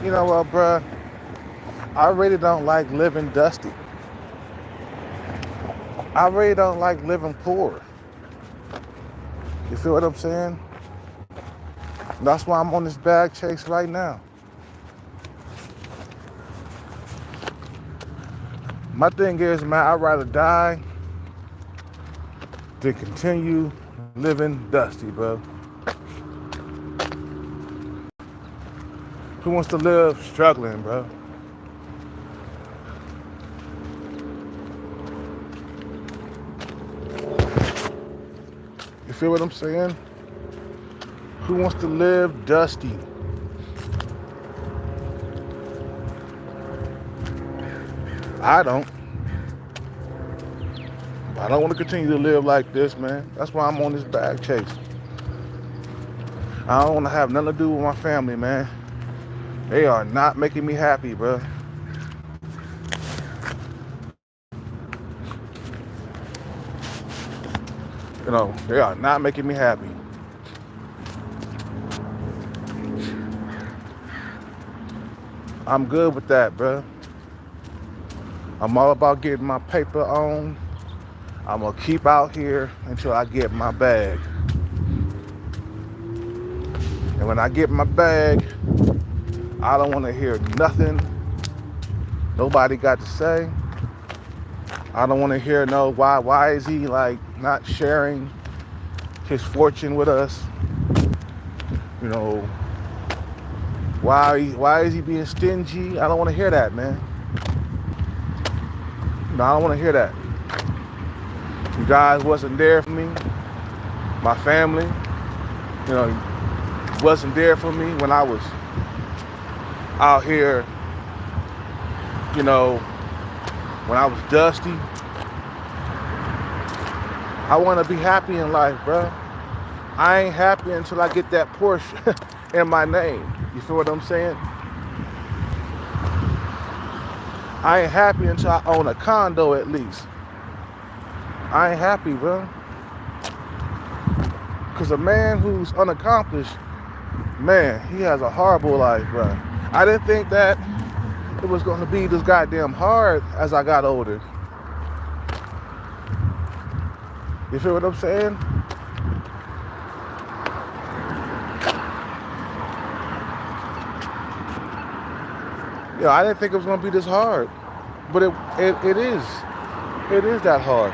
You know what, bruh? I really don't like living dusty. I really don't like living poor. You feel what I'm saying? That's why I'm on this bag chase right now. My thing is, man, I'd rather die than continue living dusty, bro. Who wants to live struggling, bro? You feel what I'm saying? Who wants to live dusty? I don't. I don't want to continue to live like this, man. That's why I'm on this bag chase. I don't want to have nothing to do with my family, man. They are not making me happy, bro. They are not making me happy. I'm good with that, bro. I'm all about getting my paper on. I'm gonna keep out here until I get my bag. And when I get my bag, I don't want to hear nothing nobody got to say. I don't want to hear no why is he like not sharing his fortune with us? You know, why is he being stingy? I don't want to hear that, man. No, I don't want to hear that. You guys wasn't there for me. My family, you know, wasn't there for me when I was out here, you know, when I was dusty. I want to be happy in life, bro. I ain't happy until I get that Porsche in my name. You feel what I'm saying? I ain't happy until I own a condo at least. I ain't happy, bro. Because a man who's unaccomplished, man, he has a horrible life, bro. I didn't think that it was going to be this goddamn hard as I got older. You feel what I'm saying? I didn't think it was going to be this hard. But it is. It is that hard.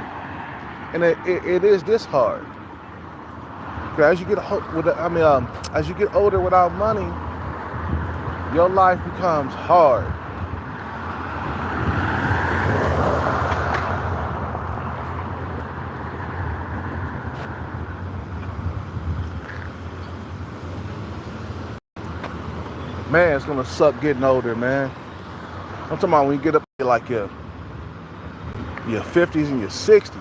And it is this hard. As you get as you get older without money, your life becomes hard. Man, it's gonna suck getting older, man. I'm talking about when you get up to like your 50s and your 60s,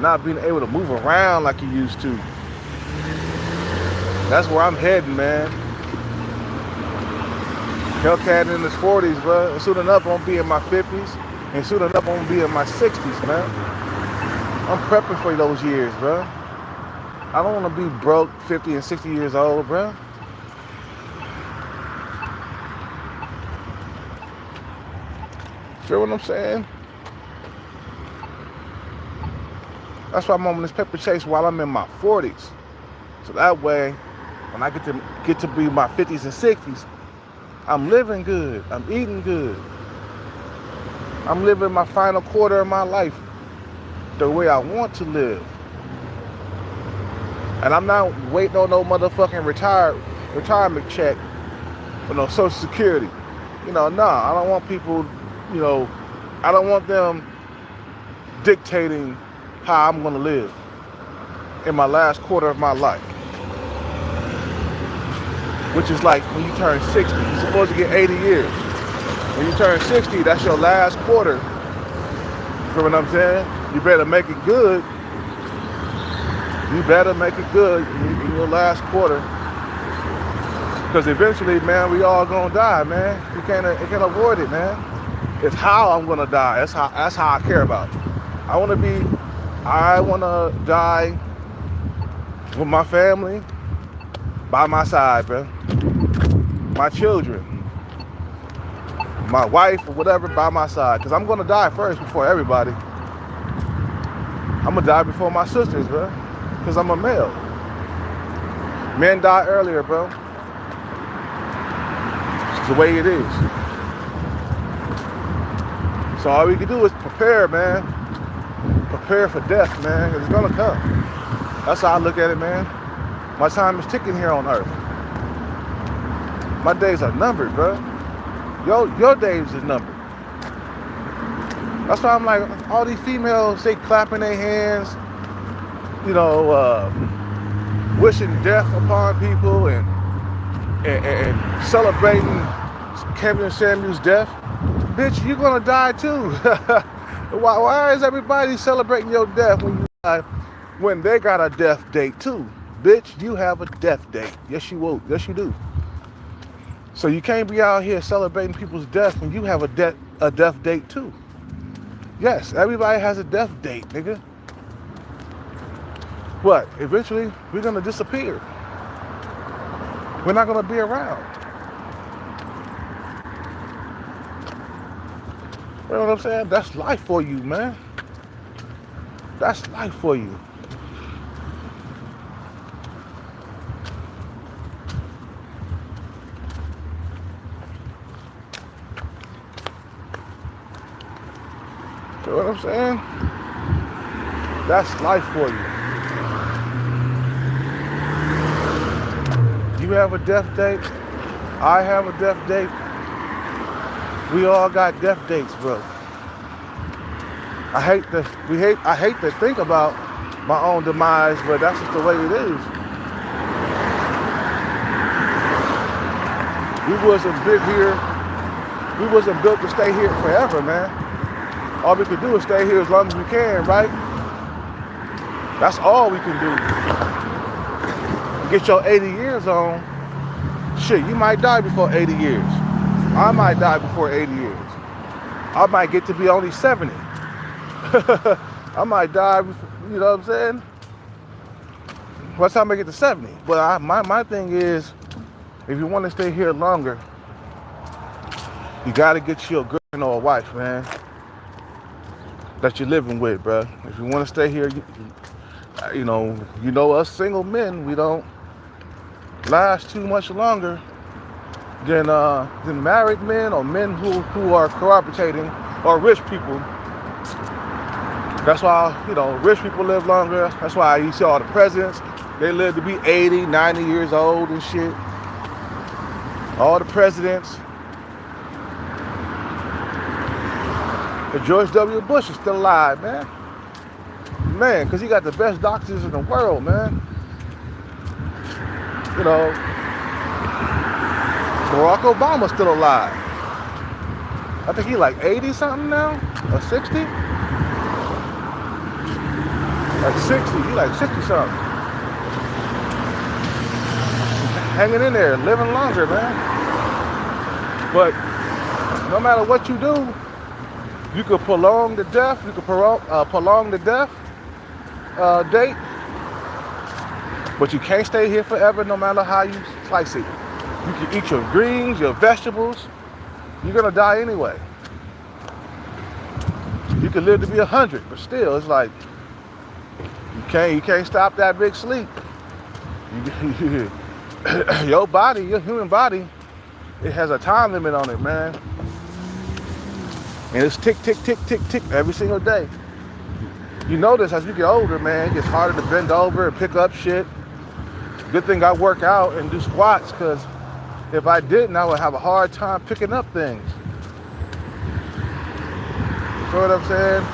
not being able to move around like you used to. That's where I'm heading, man. Hellcat in his 40s, bro. And soon enough, I'm gonna be in my 50s, and soon enough, I'm gonna be in my 60s, man. I'm prepping for those years, bro. I don't want to be broke 50 and 60 years old, bro. Feel what I'm saying? That's why I'm on this pepper chase while I'm in my 40s. So that way, when I get to be my 50s and 60s, I'm living good. I'm eating good. I'm living my final quarter of my life the way I want to live. And I'm not waiting on no motherfucking retirement check or no Social Security. I don't want people, I don't want them dictating how I'm gonna live in my last quarter of my life. Which is like when you turn 60, you're supposed to get 80 years. When you turn 60, that's your last quarter. You feel what I'm saying? You better make it good. You better make it good in your last quarter. Because eventually, man, we all gonna die, man. You can't avoid it, man. It's how I'm gonna die. That's how I care about. I wanna die with my family by my side, bro. my children, my wife, or whatever by my side. Because I'm going to die first before everybody. I'm going to die before my sisters, bro. Because I'm a male. Men die earlier, bro. It's the way it is. So all we can do is prepare, man. Prepare for death, man. It's going to come. That's how I look at it, man. My time is ticking here on earth. My days are numbered, bro. Your days is numbered. That's why I'm like, all these females, they clapping their hands, you know, wishing death upon people and celebrating Kevin Samuel's death. Bitch, you're gonna die too. Why is everybody celebrating your death when you die, when they got a death date too? Bitch, you have a death date. Yes, you will. Yes, you do. So you can't be out here celebrating people's death when you have a death date too. Yes, everybody has a death date, nigga. What? Eventually, we're gonna disappear. We're not gonna be around. You know what I'm saying? That's life for you, man. That's life for you. You know what I'm saying? That's life for you. You have a death date. I have a death date. We all got death dates, bro. I hate to think about my own demise, but that's just the way it is. We wasn't built here. We wasn't built to stay here forever, man. All we can do is stay here as long as we can, right? That's all we can do. Get your 80 years on. Shit, you might die before 80 years. I might die before 80 years. I might get to be only 70. I might die before, you know what I'm saying? By the time I get to 70. But my thing is, if you want to stay here longer, you got to get you a girlfriend or a wife, man, that you're living with, bro. If you want to stay here, you know us single men, we don't last too much longer than married men or men who are cooperating, or rich people. That's why, you know, rich people live longer. That's why you see all the presidents, they live to be 80, 90 years old and shit. All the presidents. And George W. Bush is still alive, man. Man, because he got the best doctors in the world, man. You know, Barack Obama's still alive. I think he's like 80 something now, or 60. Like 60, he's like 60 something. Hanging in there, living longer, man. But no matter what you do, you could prolong the death. You could prolong the death date. But you can't stay here forever, no matter how you slice it. You can eat your greens, your vegetables. You're gonna die anyway. You can live to be 100, but still, it's like you can't stop that big sleep. Your body, your human body, it has a time limit on it, man. And it's tick, tick, tick, tick, tick every single day. You notice as you get older, man, it gets harder to bend over and pick up shit. Good thing I work out and do squats, because if I didn't, I would have a hard time picking up things. You know what I'm saying?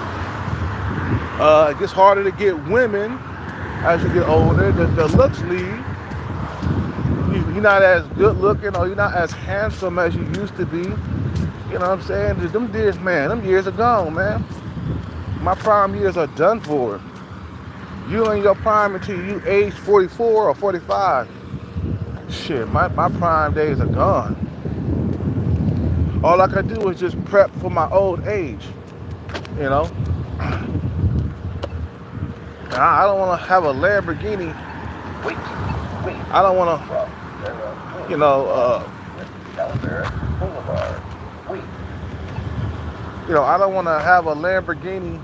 It gets harder to get women as you get older. The looks leave. You're not as good looking, or you're not as handsome as you used to be. You know what I'm saying? Them years, man, them years are gone, man. My prime years are done for. You in your prime until you age 44 or 45. Shit, my prime days are gone. All I can do is just prep for my old age, you know? I don't want to have a Lamborghini. I don't want to, Elmira Boulevard. Wait. You know, I don't want to have a Lamborghini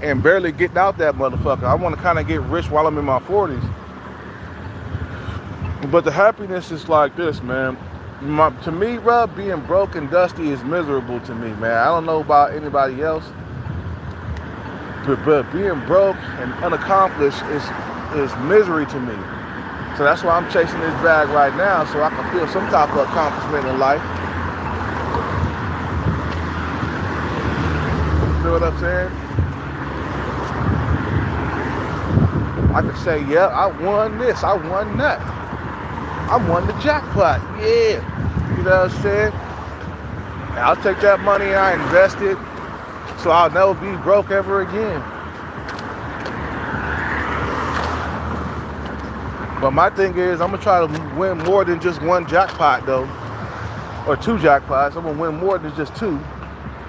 and barely getting out that motherfucker. I want to kind of get rich while I'm in my 40s. But the happiness is like this, man. To me, bro, being broke and dusty is miserable to me, man. I don't know about anybody else, but being broke and unaccomplished is misery to me. So that's why I'm chasing this bag right now, so I can feel some type of accomplishment in life. You feel what I'm saying? I can say, yeah, I won this, I won that. I won the jackpot, yeah. You know what I'm saying? And I'll take that money and I invest it so I'll never be broke ever again. But my thing is, I'm gonna try to win more than just one jackpot though, or two jackpots. I'm gonna win more than just two,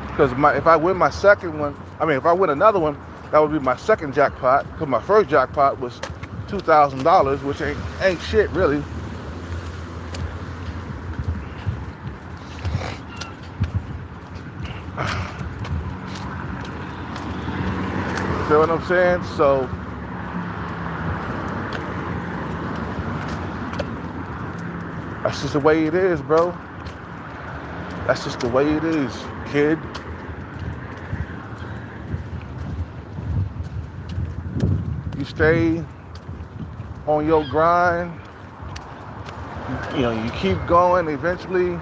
because if I win my second one, if I win another one, that would be my second jackpot. Because my first jackpot was $2,000, which ain't shit really. Feel what I'm saying? So that's just the way it is, bro. That's just the way it is, kid. You stay on your grind. You keep going. Eventually,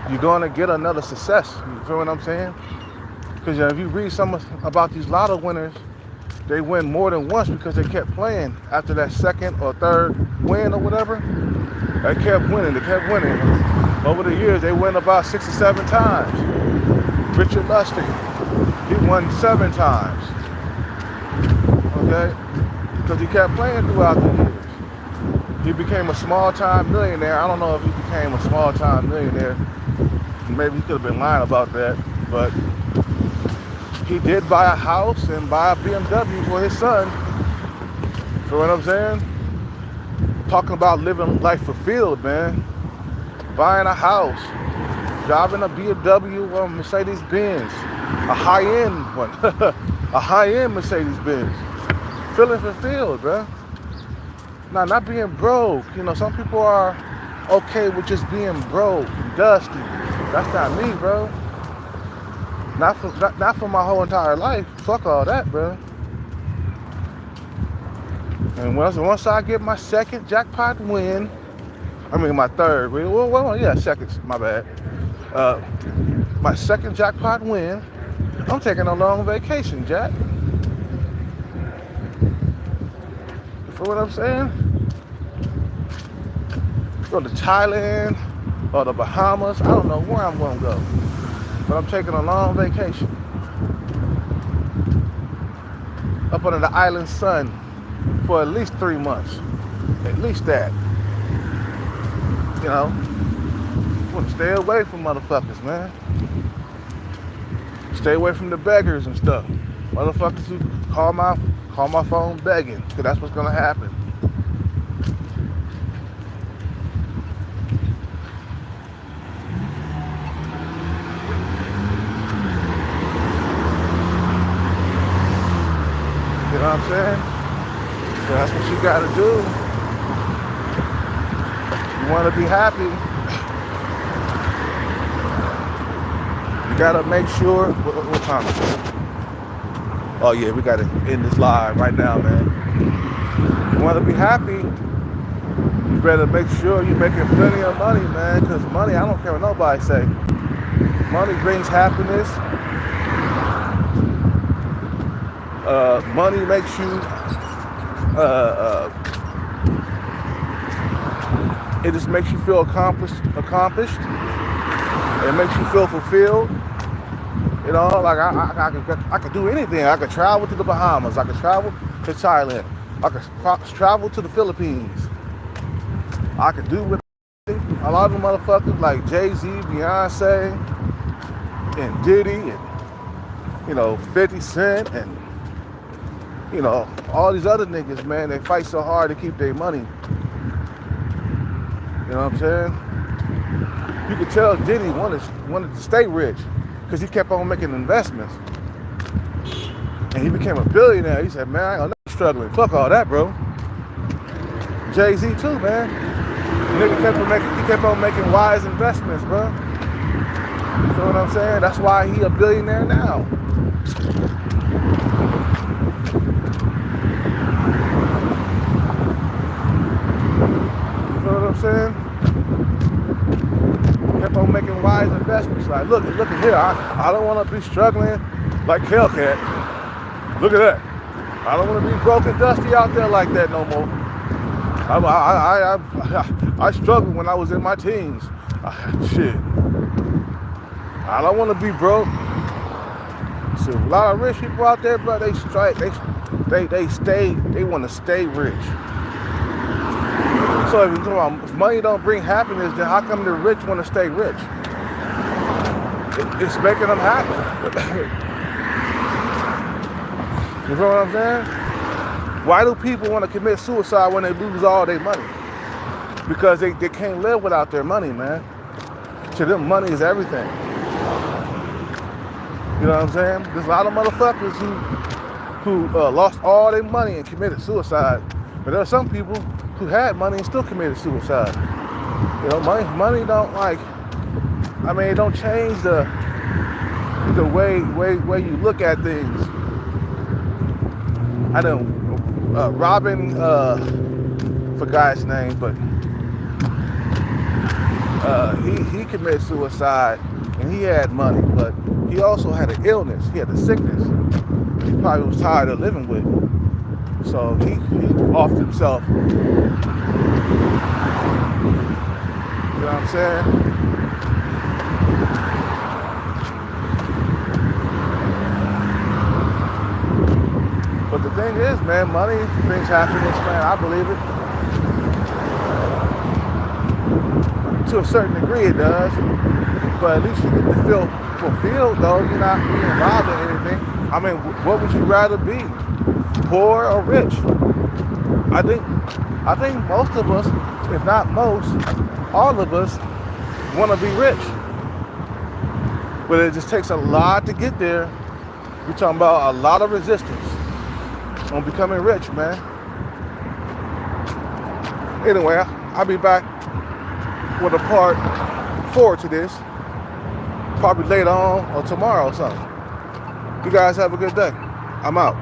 you're gonna get another success. You feel what I'm saying? Because if you read some about these lotto winners, they win more than once because they kept playing after that second or third win or whatever. They kept winning. Over the years, they win about 6 or 7 times. Richard Lustig, he won 7 times. Okay? Because he kept playing throughout the years. He became a small-time millionaire. I don't know if he became a small-time millionaire. Maybe he could have been lying about that. But he did buy a house and buy a BMW for his son. You know what I'm saying? Talking about living life fulfilled, man. Buying a house, driving a BMW or Mercedes-Benz, a high-end one, a high-end Mercedes-Benz. Feeling fulfilled, bro. Now, not being broke. Some people are okay with just being broke, dusty. That's not me, bro. Not for my whole entire life. Fuck all that, bro. And once I get my second jackpot win, my third. Second. My bad. My second jackpot win. I'm taking a long vacation, Jack. You feel what I'm saying? Go to Thailand or the Bahamas. I don't know where I'm gonna go, but I'm taking a long vacation up under the island sun for at least 3 months. At least that. Want to stay away from motherfuckers, man. Stay away from the beggars and stuff. Motherfuckers who call my phone begging, because that's what's gonna happen. You know what I'm saying? So that's what you gotta do. You wanna be happy. You gotta make sure. What time is it? Oh yeah, we gotta end this live right now, man. You wanna be happy, you better make sure you're making plenty of money, man. Because money, I don't care what nobody say. Money brings happiness. Money makes you, it just makes you feel accomplished. It makes you feel fulfilled. Like I could do anything. I could travel to the Bahamas. I could travel to Thailand. I could travel to the Philippines. I could do with a lot of them motherfuckers like Jay-Z, Beyonce, and Diddy, and 50 Cent, and all these other niggas, man. They fight so hard to keep their money. You know what I'm saying? You could tell Diddy wanted to stay rich because he kept on making investments. And he became a billionaire. He said, man, I ain't gonna struggling. Fuck all that, bro. Jay-Z too, man. The nigga kept on making wise investments, bro. You feel what I'm saying? That's why he a billionaire now. You know what I'm saying? Kept on making wise investments. Like, look at here. I don't want to be struggling like Hellcat. Look at that. I don't want to be broke and dusty out there like that no more. I struggled when I was in my teens. Shit. I don't want to be broke. So a lot of rich people out there, bro, they want to stay rich. So if money don't bring happiness, then how come the rich want to stay rich? It's making them happy. You know what I'm saying? Why do people want to commit suicide when they lose all their money? Because they can't live without their money, man. To them, money is everything. You know what I'm saying? There's a lot of motherfuckers who lost all their money and committed suicide. But there are some people who had money and still committed suicide. You know, money don't it don't change the way you look at things. I know Robin, forgot his name, but he committed suicide and he had money, but he also had an illness. He had a sickness. He probably was tired of living with it. So he offed himself. You know what I'm saying? But the thing is, man, money brings happiness, man. I believe it. To a certain degree it does. But at least you get to feel fulfilled, though. You're not being robbed or anything. I mean, what would you rather be? Poor or rich? I think most of us, if not most, all of us want to be rich. But it just takes a lot to get there. We're talking about a lot of resistance on becoming rich, man. Anyway, I'll be back with a part 4 to this. Probably later on or tomorrow or something. You guys have a good day. I'm out.